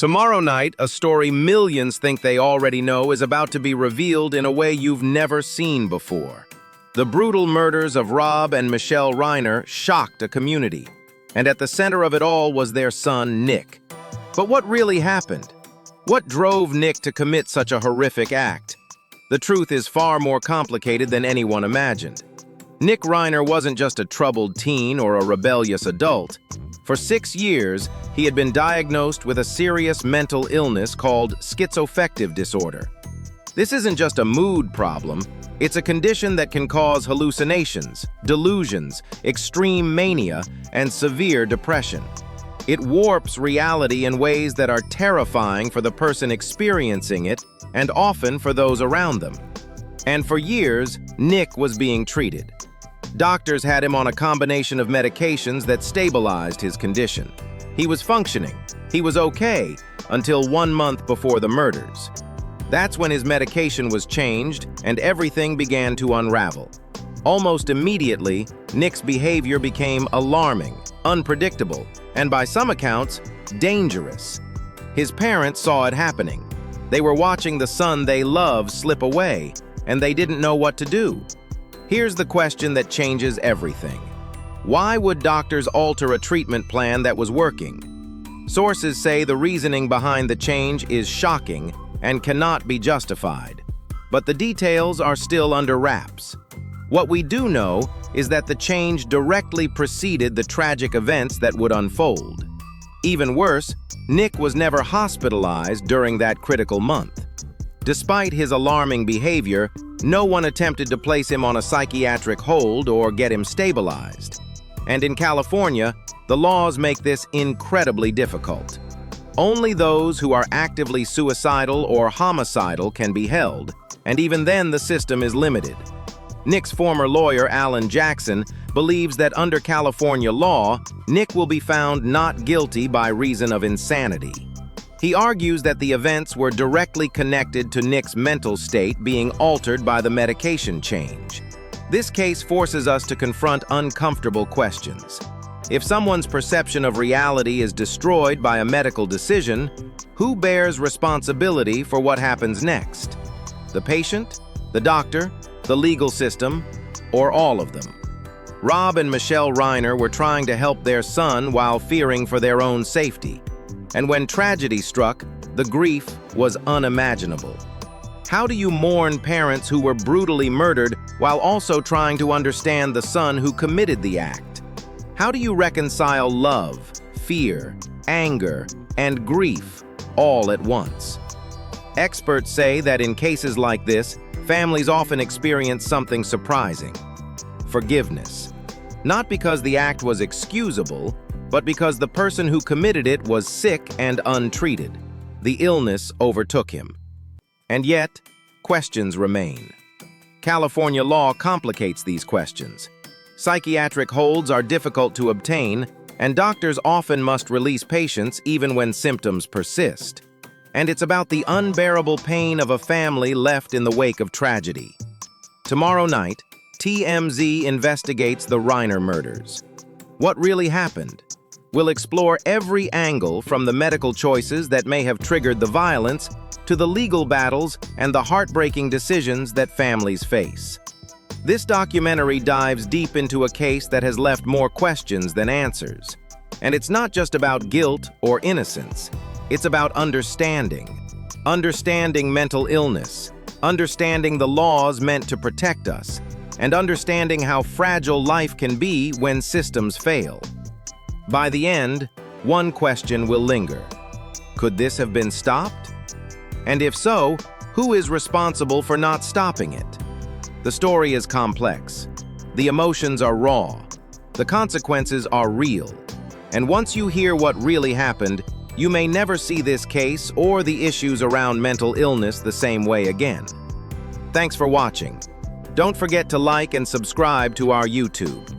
Tomorrow night, a story millions think they already know is about to be revealed in a way you've never seen before. The brutal murders of Rob and Michelle Reiner shocked a community, and at the center of it all was their son, Nick. But what really happened? What drove Nick to commit such a horrific act? The truth is far more complicated than anyone imagined. Nick Reiner wasn't just a troubled teen or a rebellious adult. For 6 years, he had been diagnosed with a serious mental illness called schizoaffective disorder. This isn't just a mood problem, it's a condition that can cause hallucinations, delusions, extreme mania, and severe depression. It warps reality in ways that are terrifying for the person experiencing it and often for those around them. And for years, Nick was being treated. Doctors had him on a combination of medications that stabilized his condition. He was functioning, he was okay, until 1 month before the murders. That's when his medication was changed and everything began to unravel. Almost immediately, Nick's behavior became alarming, unpredictable, and by some accounts, dangerous. His parents saw it happening. They were watching the son they loved slip away, and they didn't know what to do. Here's the question that changes everything. Why would doctors alter a treatment plan that was working? Sources say the reasoning behind the change is shocking and cannot be justified. But the details are still under wraps. What we do know is that the change directly preceded the tragic events that would unfold. Even worse, Nick was never hospitalized during that critical month. Despite his alarming behavior, no one attempted to place him on a psychiatric hold or get him stabilized. And in California, the laws make this incredibly difficult. Only those who are actively suicidal or homicidal can be held, and even then the system is limited. Nick's former lawyer, Alan Jackson, believes that under California law, Nick will be found not guilty by reason of insanity. He argues that the events were directly connected to Nick's mental state being altered by the medication change. This case forces us to confront uncomfortable questions. If someone's perception of reality is destroyed by a medical decision, who bears responsibility for what happens next? The patient, the doctor, the legal system, or all of them? Rob and Michelle Reiner were trying to help their son while fearing for their own safety. And when tragedy struck, the grief was unimaginable. How do you mourn parents who were brutally murdered while also trying to understand the son who committed the act? How do you reconcile love, fear, anger, and grief all at once? Experts say that in cases like this, families often experience something surprising: forgiveness. Not because the act was excusable, but because the person who committed it was sick and untreated. The illness overtook him. And yet, questions remain. California law complicates these questions. Psychiatric holds are difficult to obtain, and doctors often must release patients even when symptoms persist. And it's about the unbearable pain of a family left in the wake of tragedy. Tomorrow night, TMZ investigates the Reiner murders. What really happened? We'll explore every angle, from the medical choices that may have triggered the violence to the legal battles and the heartbreaking decisions that families face. This documentary dives deep into a case that has left more questions than answers. And it's not just about guilt or innocence. It's about understanding. Understanding mental illness, understanding the laws meant to protect us, and understanding how fragile life can be when systems fail. By the end, one question will linger. Could this have been stopped? And if so, who is responsible for not stopping it? The story is complex. The emotions are raw. The consequences are real. And once you hear what really happened, you may never see this case or the issues around mental illness the same way again. Thanks for watching. Don't forget to like and subscribe to our YouTube.